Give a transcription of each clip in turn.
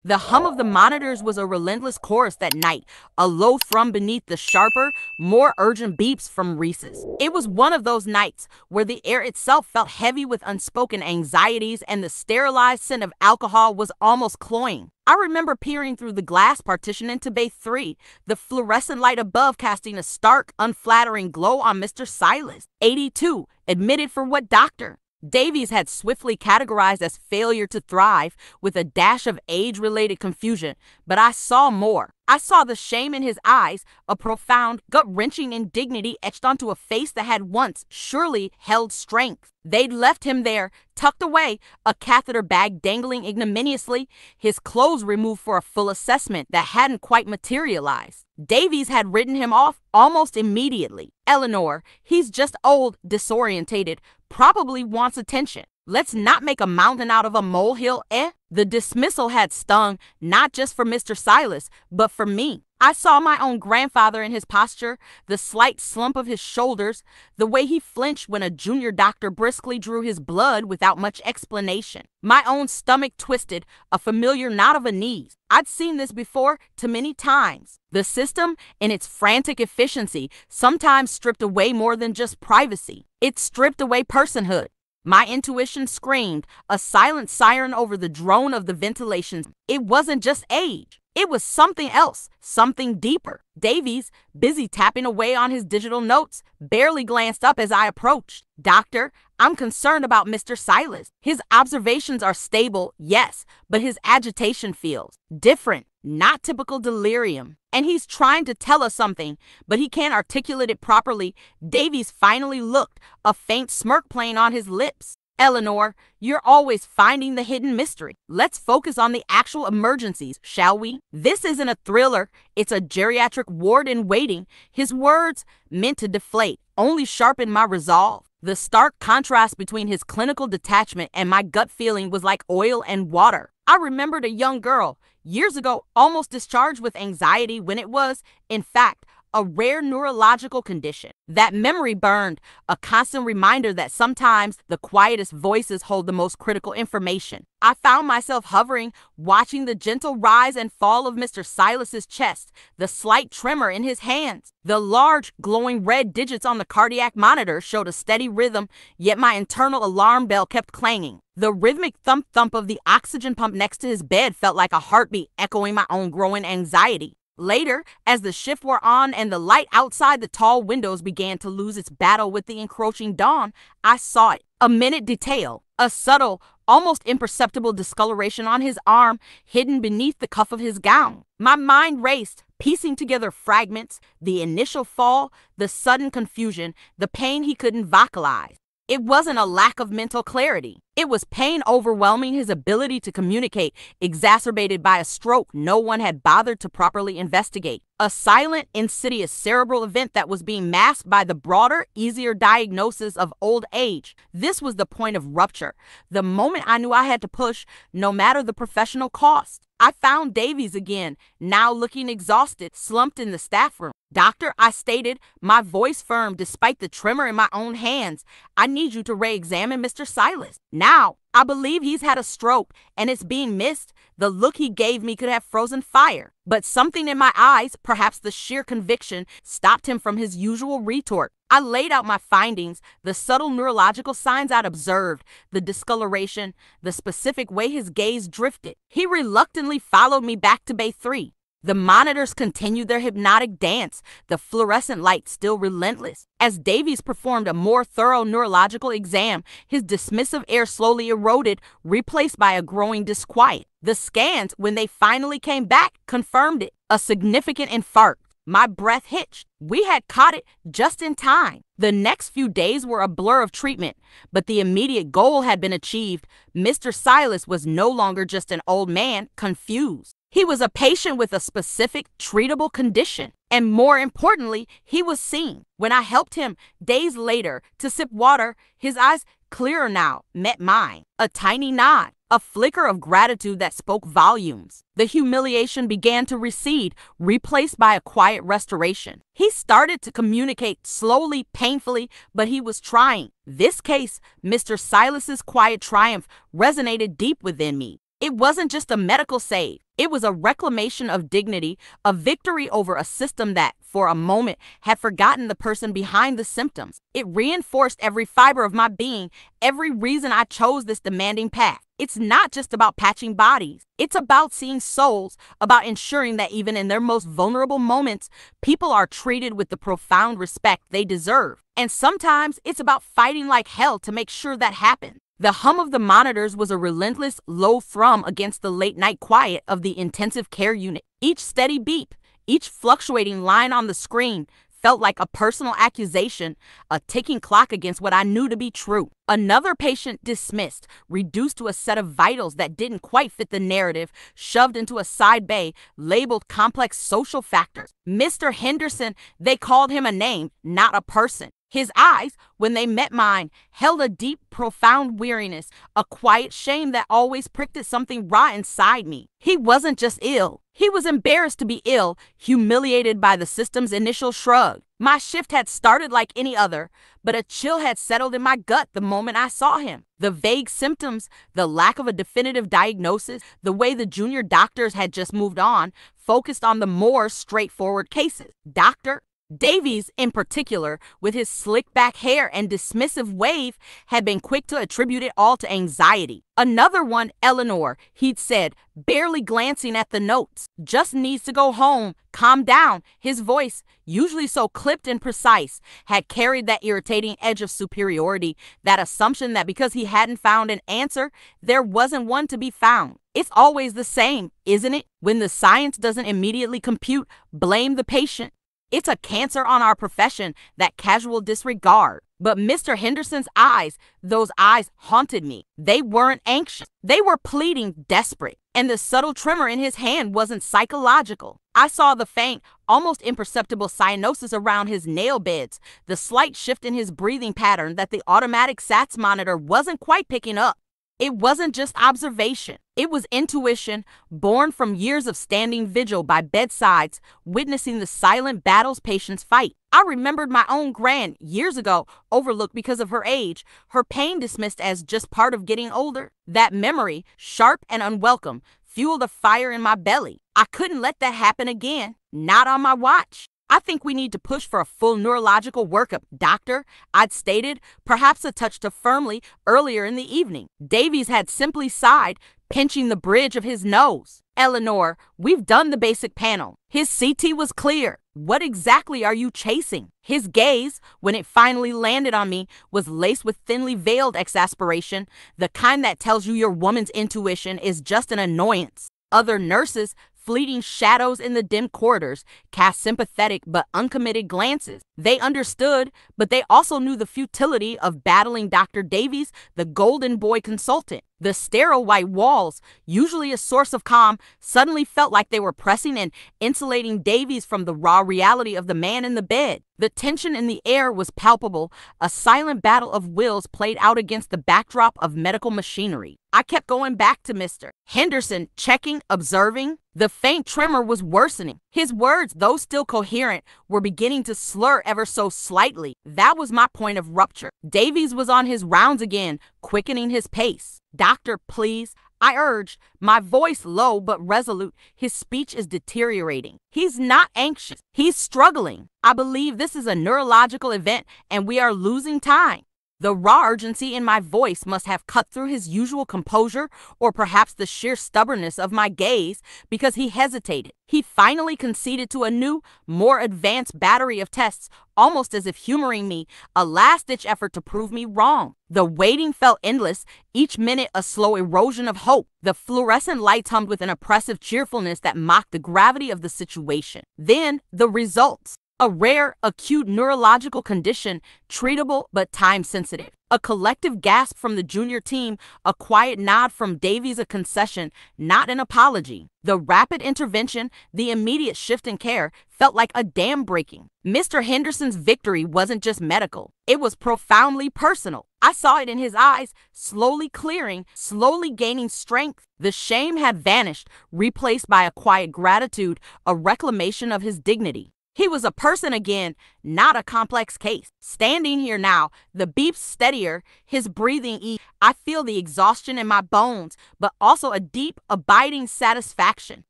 The hum of the monitors was a relentless chorus that night, a low thrum beneath the sharper, more urgent beeps from Reese's. It was one of those nights where the air itself felt heavy with unspoken anxieties and the sterilized scent of alcohol was almost cloying. I remember peering through the glass partition into Bay 3, the fluorescent light above casting a stark, unflattering glow on Mr. Silas, 82, admitted for what doctor? Davies had swiftly categorized as failure to thrive with a dash of age-related confusion, but I saw more. I saw the shame in his eyes, a profound, gut-wrenching indignity etched onto a face that had once surely held strength. They'd left him there, tucked away, a catheter bag dangling ignominiously, his clothes removed for a full assessment that hadn't quite materialized. Davies had written him off almost immediately. Eleanor, he's just old, disorientated, probably wants attention. Let's not make a mountain out of a molehill, eh? The dismissal had stung, not just for Mr. Silas, but for me. I saw my own grandfather in his posture, the slight slump of his shoulders, the way he flinched when a junior doctor briskly drew his blood without much explanation. My own stomach twisted, a familiar knot of unease. I'd seen this before too many times. The system, in its frantic efficiency, sometimes stripped away more than just privacy. It stripped away personhood. My intuition screamed, a silent siren over the drone of the ventilation. It wasn't just age. It was something else, something deeper. Davies, busy tapping away on his digital notes, barely glanced up as I approached. Doctor, I'm concerned about Mr. Silas. His observations are stable, yes, but his agitation feels different, not typical delirium. And he's trying to tell us something, but he can't articulate it properly. Davies finally looked, a faint smirk playing on his lips. Eleanor, you're always finding the hidden mystery. Let's focus on the actual emergencies, shall we? This isn't a thriller, it's a geriatric ward in waiting. His words, meant to deflate, only sharpened my resolve. The stark contrast between his clinical detachment and my gut feeling was like oil and water. I remembered a young girl, years ago, almost discharged with anxiety when it was, in fact, a rare neurological condition. That memory burned, a constant reminder that sometimes the quietest voices hold the most critical information. I found myself hovering, watching the gentle rise and fall of Mr. Silas's chest, the slight tremor in his hands. The large, glowing red digits on the cardiac monitor showed a steady rhythm, yet my internal alarm bell kept clanging. The rhythmic thump-thump of the oxygen pump next to his bed felt like a heartbeat echoing my own growing anxiety. Later, as the shift wore on and the light outside the tall windows began to lose its battle with the encroaching dawn, I saw it. A minute detail, a subtle, almost imperceptible discoloration on his arm, hidden beneath the cuff of his gown. My mind raced, piecing together fragments, the initial fall, the sudden confusion, the pain he couldn't vocalize. It wasn't a lack of mental clarity. It was pain overwhelming his ability to communicate, exacerbated by a stroke no one had bothered to properly investigate. A silent, insidious cerebral event that was being masked by the broader, easier diagnosis of old age. This was the point of rupture, the moment I knew I had to push, no matter the professional cost. I found Davies again, now looking exhausted, slumped in the staff room. Doctor, I stated, my voice firm despite the tremor in my own hands, I need you to re-examine Mr. Silas. Now, I believe he's had a stroke and it's being missed. The look he gave me could have frozen fire. But something in my eyes, perhaps the sheer conviction, stopped him from his usual retort. I laid out my findings, the subtle neurological signs I'd observed, the discoloration, the specific way his gaze drifted. He reluctantly followed me back to Bay 3. The monitors continued their hypnotic dance, the fluorescent light still relentless. As Davies performed a more thorough neurological exam, his dismissive air slowly eroded, replaced by a growing disquiet. The scans, when they finally came back, confirmed it. A significant infarct. My breath hitched. We had caught it just in time. The next few days were a blur of treatment, but the immediate goal had been achieved. Mr. Silas was no longer just an old man, confused. He was a patient with a specific, treatable condition. And more importantly, he was seen. When I helped him, days later, to sip water, his eyes, clearer now, met mine. A tiny nod, a flicker of gratitude that spoke volumes. The humiliation began to recede, replaced by a quiet restoration. He started to communicate slowly, painfully, but he was trying. This case, Mr. Silas's quiet triumph, resonated deep within me. It wasn't just a medical save. It was a reclamation of dignity, a victory over a system that, for a moment, had forgotten the person behind the symptoms. It reinforced every fiber of my being, every reason I chose this demanding path. It's not just about patching bodies. It's about seeing souls, about ensuring that even in their most vulnerable moments, people are treated with the profound respect they deserve. And sometimes it's about fighting like hell to make sure that happens. The hum of the monitors was a relentless, low thrum against the late-night quiet of the intensive care unit. Each steady beep, each fluctuating line on the screen felt like a personal accusation, a ticking clock against what I knew to be true. Another patient dismissed, reduced to a set of vitals that didn't quite fit the narrative, shoved into a side bay, labeled complex social factors. Mr. Henderson, they called him a name, not a person. His eyes, when they met mine, held a deep, profound weariness, a quiet shame that always pricked at something raw inside me. He wasn't just ill. He was embarrassed to be ill, humiliated by the system's initial shrug. My shift had started like any other, but a chill had settled in my gut the moment I saw him. The vague symptoms, the lack of a definitive diagnosis, the way the junior doctors had just moved on, focused on the more straightforward cases. Dr. Davies, in particular, with his slick-back hair and dismissive wave, had been quick to attribute it all to anxiety. Another one, Eleanor, he'd said, barely glancing at the notes, just needs to go home, calm down. His voice, usually so clipped and precise, had carried that irritating edge of superiority, that assumption that because he hadn't found an answer, there wasn't one to be found. It's always the same, isn't it? When the science doesn't immediately compute, blame the patient. It's a cancer on our profession, that casual disregard. But Mr. Henderson's eyes, those eyes haunted me. They weren't anxious. They were pleading, desperate. And the subtle tremor in his hand wasn't psychological. I saw the faint, almost imperceptible cyanosis around his nail beds, the slight shift in his breathing pattern that the automatic SATS monitor wasn't quite picking up. It wasn't just observation. It was intuition, born from years of standing vigil by bedsides, witnessing the silent battles patients fight. I remembered my own gran years ago, overlooked because of her age, her pain dismissed as just part of getting older. That memory, sharp and unwelcome, fueled a fire in my belly. I couldn't let that happen again, not on my watch. I think we need to push for a full neurological workup, doctor, I'd stated, perhaps a touch too firmly, earlier in the evening. Davies had simply sighed, pinching the bridge of his nose. Eleanor, we've done the basic panel. His CT was clear. What exactly are you chasing? His gaze, when it finally landed on me, was laced with thinly veiled exasperation, the kind that tells you your woman's intuition is just an annoyance. Other nurses, fleeting shadows in the dim corridors, cast sympathetic but uncommitted glances. They understood, but they also knew the futility of battling Dr. Davies, the golden boy consultant. The sterile white walls, usually a source of calm, suddenly felt like they were pressing and insulating Davies from the raw reality of the man in the bed. The tension in the air was palpable, a silent battle of wills played out against the backdrop of medical machinery. I kept going back to Mr. Henderson, checking, observing. The faint tremor was worsening. His words, though still coherent, were beginning to slur ever so slightly. That was my point of rupture. Davies was on his rounds again, quickening his pace. Doctor, please, I urged, my voice low but resolute. His speech is deteriorating. He's not anxious. He's struggling. I believe this is a neurological event and we are losing time. The raw urgency in my voice must have cut through his usual composure, or perhaps the sheer stubbornness of my gaze, because he hesitated. He finally conceded to a new, more advanced battery of tests, almost as if humoring me, a last-ditch effort to prove me wrong. The waiting felt endless, each minute a slow erosion of hope. The fluorescent lights hummed with an oppressive cheerfulness that mocked the gravity of the situation. Then, the results. A rare, acute neurological condition, treatable but time-sensitive. A collective gasp from the junior team, a quiet nod from Davies, a concession, not an apology. The rapid intervention, the immediate shift in care, felt like a dam breaking. Mr. Henderson's victory wasn't just medical. It was profoundly personal. I saw it in his eyes, slowly clearing, slowly gaining strength. The shame had vanished, replaced by a quiet gratitude, a reclamation of his dignity. He was a person again, not a complex case. Standing here now, the beeps steadier, his breathing easy. I feel the exhaustion in my bones, but also a deep, abiding satisfaction.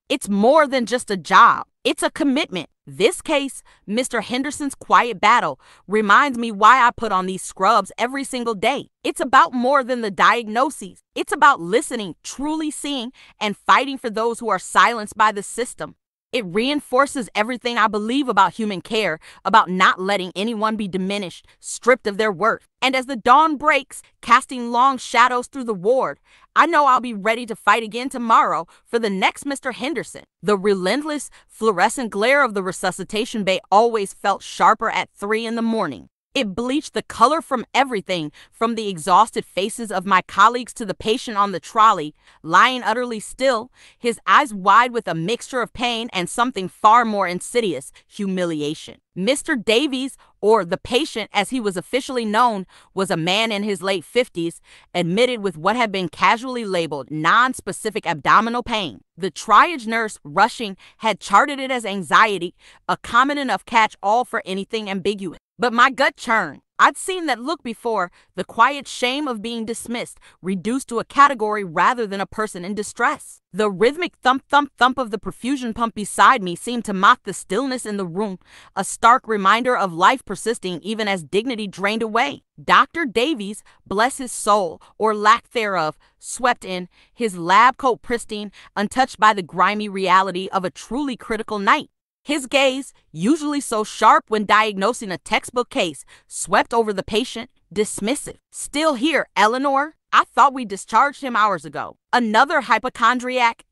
It's more than just a job. It's a commitment. This case, Mr. Henderson's quiet battle, reminds me why I put on these scrubs every single day. It's about more than the diagnoses. It's about listening, truly seeing, and fighting for those who are silenced by the system. It reinforces everything I believe about human care, about not letting anyone be diminished, stripped of their worth. And as the dawn breaks, casting long shadows through the ward, I know I'll be ready to fight again tomorrow for the next Mr. Henderson. The relentless, fluorescent glare of the resuscitation bay always felt sharper at 3 in the morning. It bleached the color from everything, from the exhausted faces of my colleagues to the patient on the trolley, lying utterly still, his eyes wide with a mixture of pain and something far more insidious, humiliation. Mr. Davies, or the patient as he was officially known, was a man in his late 50s, admitted with what had been casually labeled non-specific abdominal pain. The triage nurse rushing had charted it as anxiety, a common enough catch-all for anything ambiguous. But my gut churned. I'd seen that look before, the quiet shame of being dismissed, reduced to a category rather than a person in distress. The rhythmic thump-thump-thump of the perfusion pump beside me seemed to mock the stillness in the room, a stark reminder of life persisting even as dignity drained away. Dr. Davies, bless his soul, or lack thereof, swept in, his lab coat pristine, untouched by the grimy reality of a truly critical night. His gaze, usually so sharp when diagnosing a textbook case, swept over the patient, dismissive. Still here, Eleanor? I thought we discharged him hours ago. Another hypochondriac,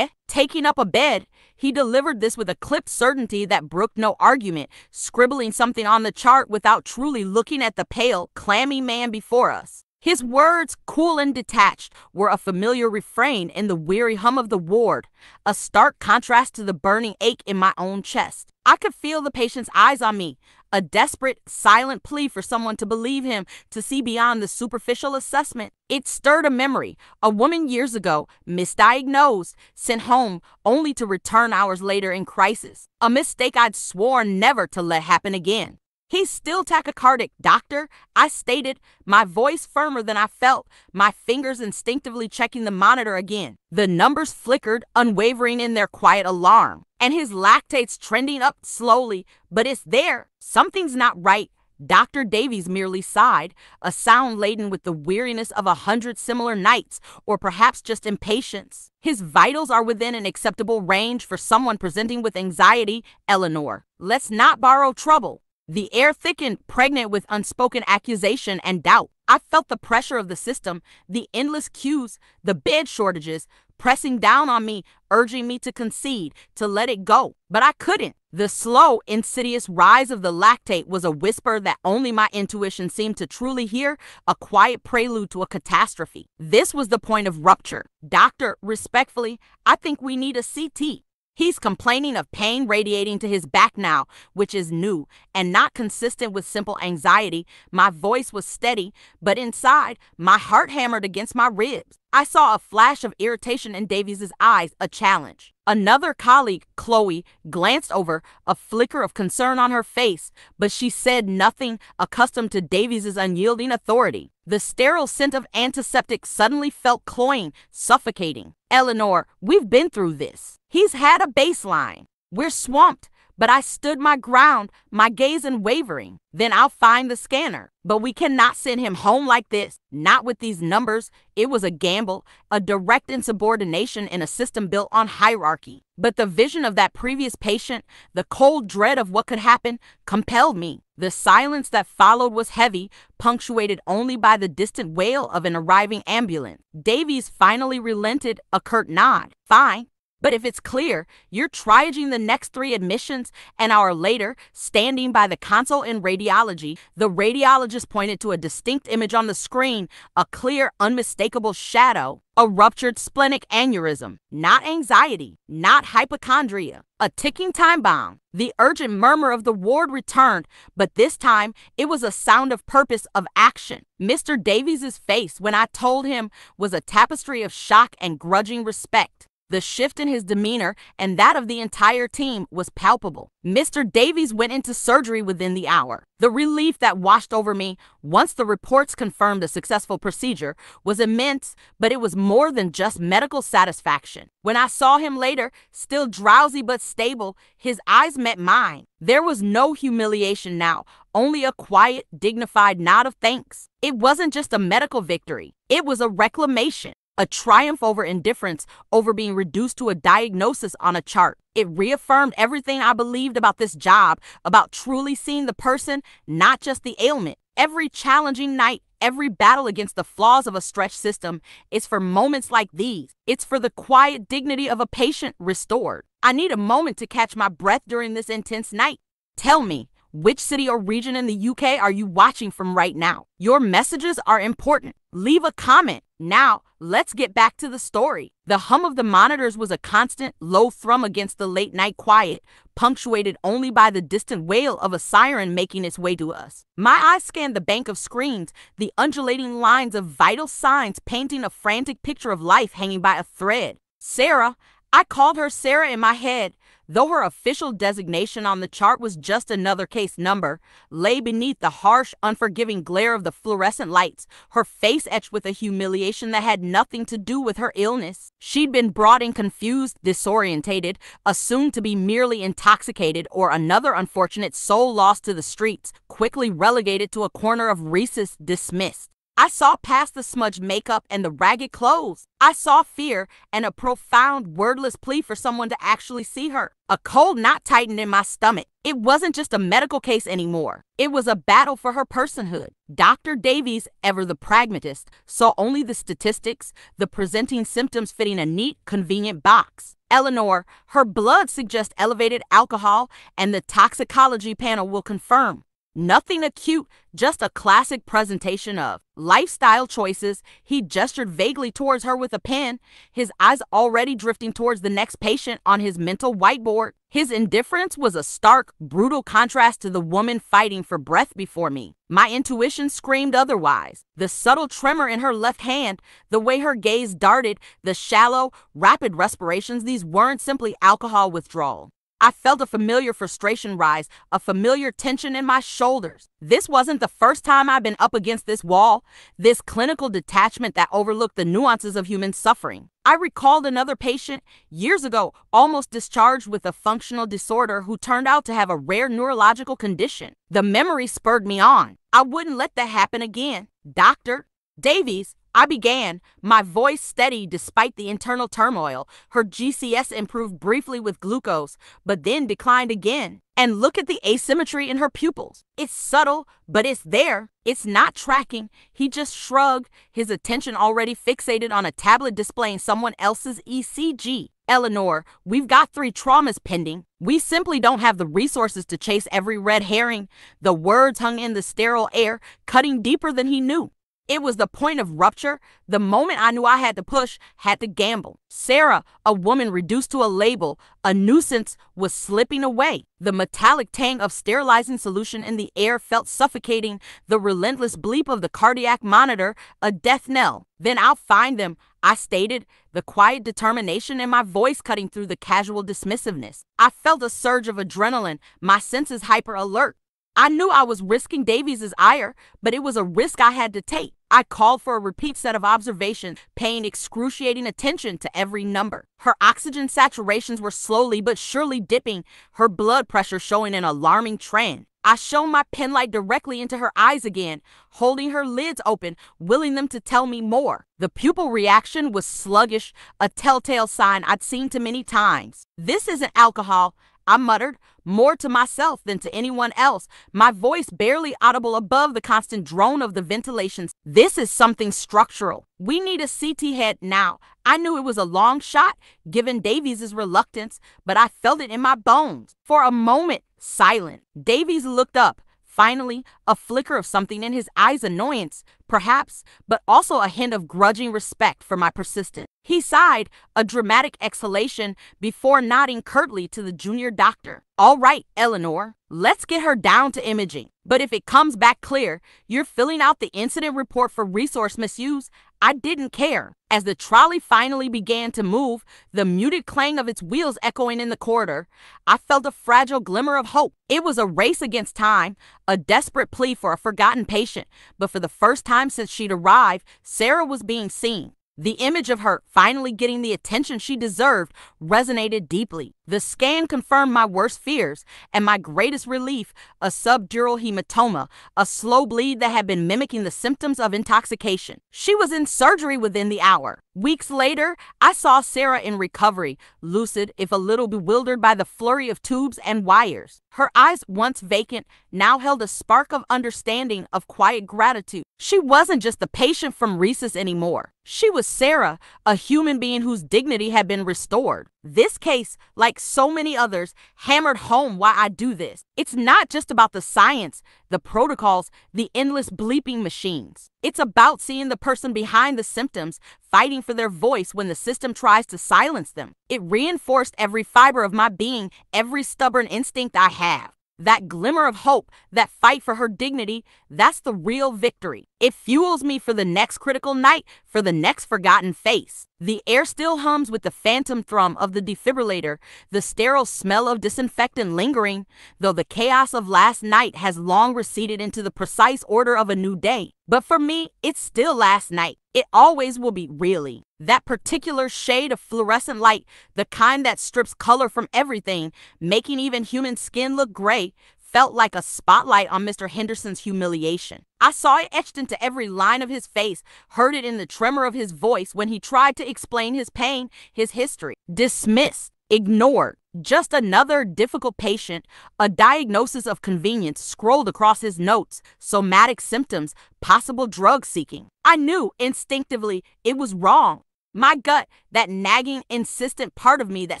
taking up a bed. He delivered this with a clipped certainty that brooked no argument, scribbling something on the chart without truly looking at the pale, clammy man before us. His words, cool and detached, were a familiar refrain in the weary hum of the ward, a stark contrast to the burning ache in my own chest. I could feel the patient's eyes on me, a desperate, silent plea for someone to believe him, to see beyond the superficial assessment. It stirred a memory, a woman years ago, misdiagnosed, sent home, only to return hours later in crisis. A mistake I'd sworn never to let happen again. He's still tachycardic, doctor, I stated, my voice firmer than I felt, my fingers instinctively checking the monitor again. The numbers flickered, unwavering in their quiet alarm, and his lactates trending up slowly, but it's there. Something's not right. Dr. Davies merely sighed, a sound laden with the weariness of 100 similar nights, or perhaps just impatience. His vitals are within an acceptable range for someone presenting with anxiety, Eleanor. Let's not borrow trouble. The air thickened, pregnant with unspoken accusation and doubt. I felt the pressure of the system, the endless queues, the bed shortages, pressing down on me, urging me to concede, to let it go. But I couldn't. The slow, insidious rise of the lactate was a whisper that only my intuition seemed to truly hear, a quiet prelude to a catastrophe. This was the point of rupture. Doctor, respectfully, I think we need a CT. He's complaining of pain radiating to his back now, which is new and not consistent with simple anxiety. My voice was steady, but inside, my heart hammered against my ribs. I saw a flash of irritation in Davies' eyes, a challenge. Another colleague, Chloe, glanced over, a flicker of concern on her face, but she said nothing, accustomed to Davies' unyielding authority. The sterile scent of antiseptic suddenly felt cloying, suffocating. Eleanor, we've been through this. He's had a baseline. We're swamped. But I stood my ground, my gaze unwavering. Then I'll find the scanner. But we cannot send him home like this. Not with these numbers. It was a gamble, a direct insubordination in a system built on hierarchy. But the vision of that previous patient, the cold dread of what could happen, compelled me. The silence that followed was heavy, punctuated only by the distant wail of an arriving ambulance. Davies finally relented, a curt nod. Fine. But if it's clear, you're triaging the next 3 admissions, an hour later, standing by the console in radiology, the radiologist pointed to a distinct image on the screen, a clear, unmistakable shadow, a ruptured splenic aneurysm, not anxiety, not hypochondria, a ticking time bomb. The urgent murmur of the ward returned, but this time it was a sound of purpose, of action. Mr. Davies' face, when I told him, was a tapestry of shock and grudging respect. The shift in his demeanor and that of the entire team was palpable. Mr. Davies went into surgery within the hour. The relief that washed over me once the reports confirmed a successful procedure was immense, but it was more than just medical satisfaction. When I saw him later, still drowsy but stable, his eyes met mine. There was no humiliation now, only a quiet, dignified nod of thanks. It wasn't just a medical victory. It was a reclamation. A triumph over indifference, over being reduced to a diagnosis on a chart. It reaffirmed everything I believed about this job, about truly seeing the person, not just the ailment. Every challenging night, every battle against the flaws of a stretched system is for moments like these. It's for the quiet dignity of a patient restored. I need a moment to catch my breath during this intense night. Tell me, which city or region in the UK are you watching from right now? Your messages are important. Leave a comment. Now, let's get back to the story. The hum of the monitors was a constant, low thrum against the late-night quiet, punctuated only by the distant wail of a siren making its way to us. My eyes scanned the bank of screens, the undulating lines of vital signs painting a frantic picture of life hanging by a thread. Sarah. I called her Sarah in my head, though her official designation on the chart was just another case number, lay beneath the harsh, unforgiving glare of the fluorescent lights, her face etched with a humiliation that had nothing to do with her illness. She'd been brought in confused, disorientated, assumed to be merely intoxicated or another unfortunate soul lost to the streets, quickly relegated to a corner of recess, dismissed. I saw past the smudged makeup and the ragged clothes. I saw fear and a profound, wordless plea for someone to actually see her. A cold knot tightened in my stomach. It wasn't just a medical case anymore. It was a battle for her personhood. Dr. Davies, ever the pragmatist, saw only the statistics, the presenting symptoms fitting a neat, convenient box. Eleanor, her blood suggests elevated alcohol, and the toxicology panel will confirm. Nothing acute, just a classic presentation of lifestyle choices. He gestured vaguely towards her with a pen, his eyes already drifting towards the next patient on his mental whiteboard. His indifference was a stark, brutal contrast to the woman fighting for breath before me. My intuition screamed otherwise. The subtle tremor in her left hand, the way her gaze darted, the shallow, rapid respirations, these weren't simply alcohol withdrawal. I felt a familiar frustration rise, a familiar tension in my shoulders. This wasn't the first time I've been up against this wall, this clinical detachment that overlooked the nuances of human suffering. I recalled another patient years ago, almost discharged with a functional disorder, who turned out to have a rare neurological condition. The memory spurred me on. I wouldn't let that happen again. Dr. Davies, I began, my voice steady despite the internal turmoil. Her GCS improved briefly with glucose, but then declined again. And look at the asymmetry in her pupils. It's subtle, but it's there. It's not tracking. He just shrugged, his attention already fixated on a tablet displaying someone else's ECG. Eleanor, we've got 3 traumas pending. We simply don't have the resources to chase every red herring. The words hung in the sterile air, cutting deeper than he knew. It was the point of rupture, the moment I knew I had to push, had to gamble. Sarah, a woman reduced to a label, a nuisance, was slipping away. The metallic tang of sterilizing solution in the air felt suffocating, the relentless bleep of the cardiac monitor, a death knell. Then I'll find them, I stated, the quiet determination in my voice cutting through the casual dismissiveness. I felt a surge of adrenaline, my senses hyper alert. I knew I was risking Davies' ire, but it was a risk I had to take. I called for a repeat set of observations, paying excruciating attention to every number. Her oxygen saturations were slowly but surely dipping, her blood pressure showing an alarming trend. I shone my penlight directly into her eyes again, holding her lids open, willing them to tell me more. The pupil reaction was sluggish, a telltale sign I'd seen too many times. "This isn't alcohol," I muttered, more to myself than to anyone else, my voice barely audible above the constant drone of the ventilations. "This is something structural. We need a CT head now." I knew it was a long shot, given Davies' reluctance, but I felt it in my bones. For a moment, silent. Davies looked up. Finally, a flicker of something in his eyes, annoyance, perhaps, but also a hint of grudging respect for my persistence. He sighed, a dramatic exhalation, before nodding curtly to the junior doctor. "All right, Eleanor, let's get her down to imaging. But if it comes back clear, you're filling out the incident report for resource misuse, I didn't care. As the trolley finally began to move, the muted clang of its wheels echoing in the corridor, I felt a fragile glimmer of hope. It was a race against time, a desperate plea for a forgotten patient, but for the first time since she'd arrived, Sarah was being seen. The image of her finally getting the attention she deserved resonated deeply. The scan confirmed my worst fears, and my greatest relief, a subdural hematoma, a slow bleed that had been mimicking the symptoms of intoxication. She was in surgery within the hour. Weeks later, I saw Sarah in recovery, lucid, if a little bewildered by the flurry of tubes and wires. Her eyes, once vacant, now held a spark of understanding, of quiet gratitude. She wasn't just the patient from Rhesus anymore. She was Sarah, a human being whose dignity had been restored. This case, like so many others, hammered home why I do this. It's not just about the science, the protocols, the endless bleeping machines. It's about seeing the person behind the symptoms, fighting for their voice when the system tries to silence them. It reinforced every fiber of my being, every stubborn instinct I have. That glimmer of hope, that fight for her dignity, that's the real victory. It fuels me for the next critical night, for the next forgotten face. The air still hums with the phantom thrum of the defibrillator, the sterile smell of disinfectant lingering, though the chaos of last night has long receded into the precise order of a new day. But for me, it's still last night. It always will be, really. That particular shade of fluorescent light, the kind that strips color from everything, making even human skin look gray, felt like a spotlight on Mr. Henderson's humiliation. I saw it etched into every line of his face, heard it in the tremor of his voice when he tried to explain his pain, his history. Dismissed, ignored. Just another difficult patient, a diagnosis of convenience scrolled across his notes, somatic symptoms, possible drug seeking. I knew instinctively it was wrong. My gut, that nagging, insistent part of me that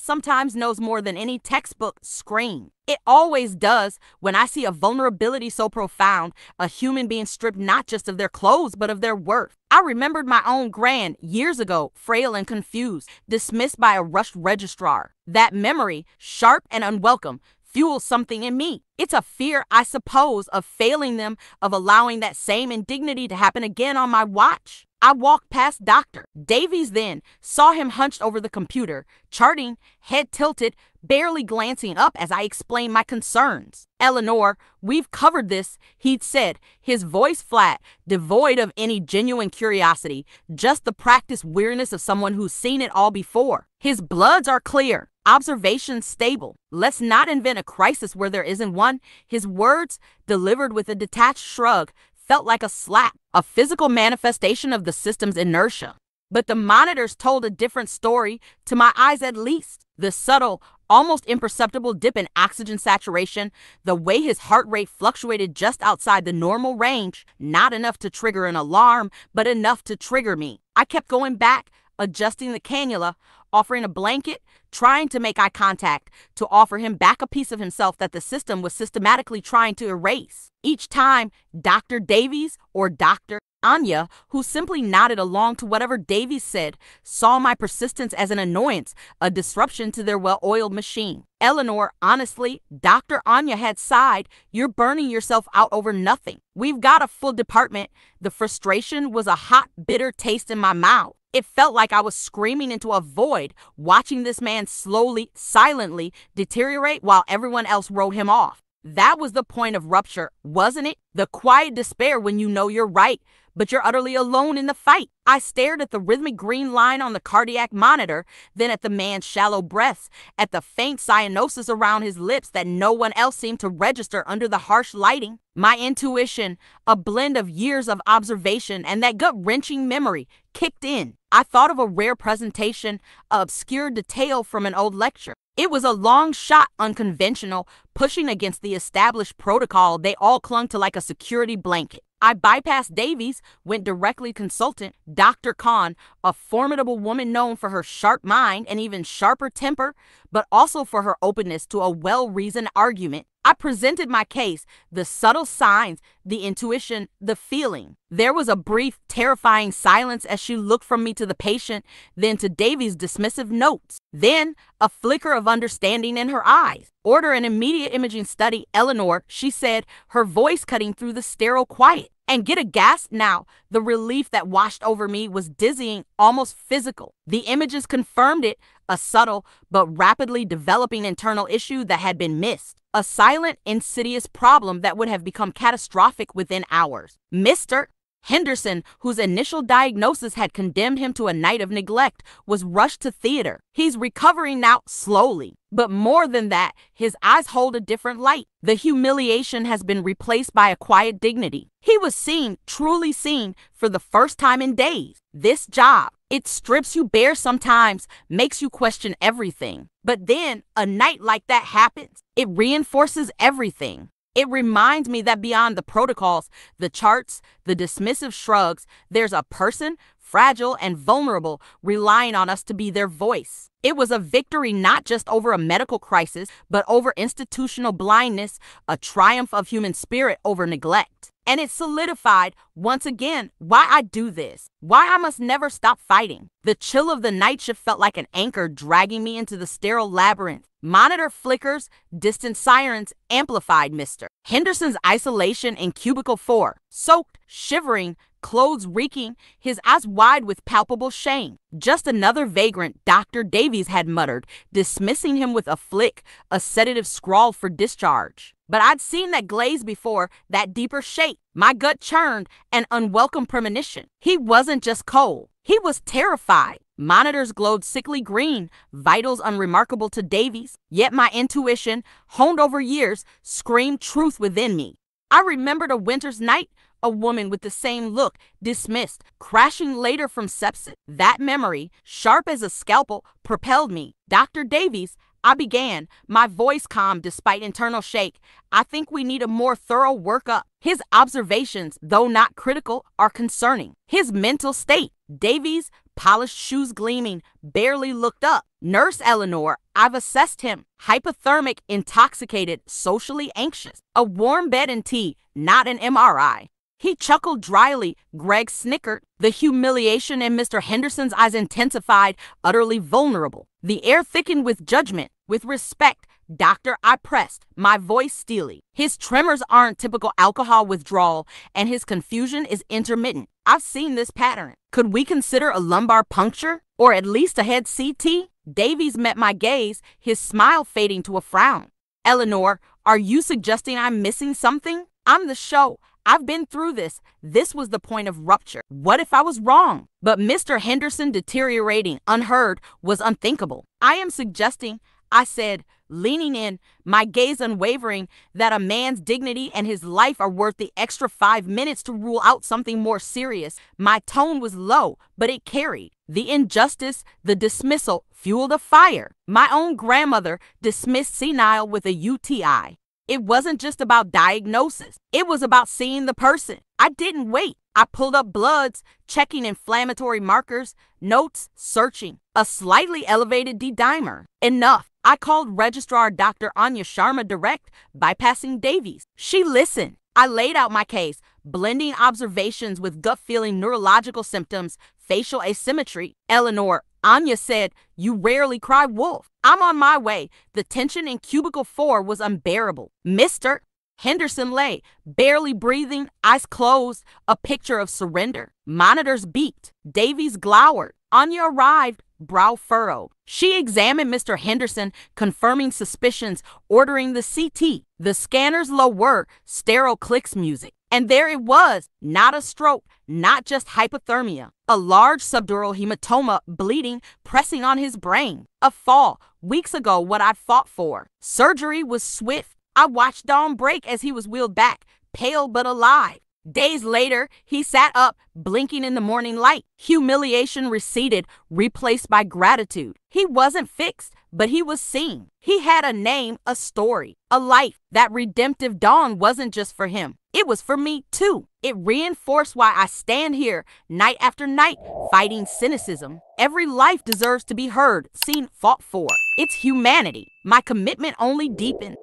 sometimes knows more than any textbook, screamed. It always does when I see a vulnerability so profound, a human being stripped not just of their clothes but of their worth. I remembered my own grand, years ago, frail and confused, dismissed by a rushed registrar. That memory, sharp and unwelcome, fuels something in me. It's a fear, I suppose, of failing them, of allowing that same indignity to happen again on my watch. I walked past Dr. Davies then, saw him hunched over the computer, charting, head tilted, barely glancing up as I explained my concerns. "Eleanor, we've covered this," he'd said, his voice flat, devoid of any genuine curiosity, just the practiced weariness of someone who's seen it all before. "His bloods are clear. Observations stable. Let's not invent a crisis where there isn't one." His words, delivered with a detached shrug, felt like a slap, a physical manifestation of the system's inertia. But the monitors told a different story, to my eyes at least. The subtle, almost imperceptible dip in oxygen saturation, the way his heart rate fluctuated just outside the normal range, not enough to trigger an alarm, but enough to trigger me. I kept going back, adjusting the cannula, offering a blanket, trying to make eye contact, to offer him back a piece of himself that the system was systematically trying to erase. Each time, Dr. Davies or Dr. Anya, who simply nodded along to whatever Davies said, saw my persistence as an annoyance, a disruption to their well-oiled machine. "Eleanor, honestly," Dr. Anya had sighed, "you're burning yourself out over nothing. We've got a full department." The frustration was a hot, bitter taste in my mouth. It felt like I was screaming into a void, watching this man slowly, silently deteriorate while everyone else wrote him off. That was the point of rupture, wasn't it? The quiet despair when you know you're right, but you're utterly alone in the fight. I stared at the rhythmic green line on the cardiac monitor, then at the man's shallow breaths, at the faint cyanosis around his lips that no one else seemed to register under the harsh lighting. My intuition, a blend of years of observation and that gut-wrenching memory, kicked in. I thought of a rare presentation, an obscure detail from an old lecture. It was a long shot, unconventional, pushing against the established protocol they all clung to like a security blanket. I bypassed Davies, went directly consultant, Dr. Khan, a formidable woman known for her sharp mind and even sharper temper, but also for her openness to a well-reasoned argument. I presented my case, the subtle signs, the intuition, the feeling. There was a brief, terrifying silence as she looked from me to the patient, then to Davies' dismissive notes. Then, a flicker of understanding in her eyes. "Order an immediate imaging study, Eleanor," she said, her voice cutting through the sterile quiet. And get a gasp now. The relief that washed over me was dizzying, almost physical. The images confirmed it, a subtle but rapidly developing internal issue that had been missed. A silent, insidious problem that would have become catastrophic within hours. Mr. Henderson, whose initial diagnosis had condemned him to a night of neglect, was rushed to theater. He's recovering now slowly. But more than that, his eyes hold a different light. The humiliation has been replaced by a quiet dignity. He was seen, truly seen, for the first time in days. This job, it strips you bare sometimes, makes you question everything. But then, a night like that happens. It reinforces everything. It reminds me that beyond the protocols, the charts, the dismissive shrugs, there's a person, fragile and vulnerable, relying on us to be their voice. It was a victory not just over a medical crisis, but over institutional blindness, a triumph of human spirit over neglect. And it solidified, once again, why I do this, why I must never stop fighting. The chill of the night shift felt like an anchor dragging me into the sterile labyrinth. Monitor flickers, distant sirens amplified Mr. Henderson's isolation in cubicle 4, soaked, shivering, clothes reeking, his eyes wide with palpable shame. Just another vagrant, Dr. Davies had muttered, dismissing him with a flick, a sedative scrawl for discharge. But I'd seen that glaze before, that deeper shape. My gut churned, an unwelcome premonition. He wasn't just cold. He was terrified. Monitors glowed sickly green, vitals unremarkable to Davies. Yet my intuition, honed over years, screamed truth within me. I remembered a winter's night, a woman with the same look, dismissed, crashing later from sepsis. That memory, sharp as a scalpel, propelled me. Dr. Davies, I began, my voice calm despite internal shake. I think we need a more thorough workup. His observations, though not critical, are concerning. His mental state. Davies, polished shoes gleaming, barely looked up. Nurse Eleanor, I've assessed him. Hypothermic, intoxicated, socially anxious. A warm bed and tea, not an MRI. He chuckled dryly. Greg snickered. The humiliation in Mr. Henderson's eyes intensified, utterly vulnerable. The air thickened with judgment, with respect. Doctor, I pressed, my voice steely. His tremors aren't typical alcohol withdrawal, and his confusion is intermittent. I've seen this pattern. Could we consider a lumbar puncture? Or at least a head CT? Davies met my gaze, his smile fading to a frown. Eleanor, are you suggesting I'm missing something? I'm the show. I've been through this. This was the point of rupture. What if I was wrong? But Mr. Henderson deteriorating, unheard, was unthinkable. I am suggesting, I said, leaning in, my gaze unwavering, that a man's dignity and his life are worth the extra 5 minutes to rule out something more serious. My tone was low, but it carried. The injustice, the dismissal, fueled a fire. My own grandmother dismissed senile with a UTI. It wasn't just about diagnosis. It was about seeing the person. I didn't wait. I pulled up bloods, checking inflammatory markers, notes, searching. A slightly elevated D-dimer. Enough. I called Registrar Dr. Anya Sharma direct, bypassing Davies. She listened. I laid out my case, blending observations with gut-feeling neurological symptoms, facial asymmetry. Eleanor, Anya said, you rarely cry wolf. I'm on my way. The tension in cubicle 4 was unbearable. Mr. Henderson lay, barely breathing, eyes closed, a picture of surrender. Monitors beeped. Davies glowered. Anya arrived, brow furrowed. She examined Mr. Henderson, confirming suspicions, ordering the CT. The scanner's low whir, sterile clicks music. And there it was, not a stroke, not just hypothermia. A large subdural hematoma, bleeding, pressing on his brain. A fall, weeks ago what I'd fought for. Surgery was swift. I watched dawn break as he was wheeled back, pale but alive. Days later, he sat up, blinking in the morning light. Humiliation receded, replaced by gratitude. He wasn't fixed, but he was seen. He had a name, a story, a life. That redemptive dawn wasn't just for him. It was for me, too. It reinforced why I stand here, night after night, fighting cynicism. Every life deserves to be heard, seen, fought for. It's humanity. My commitment only deepened.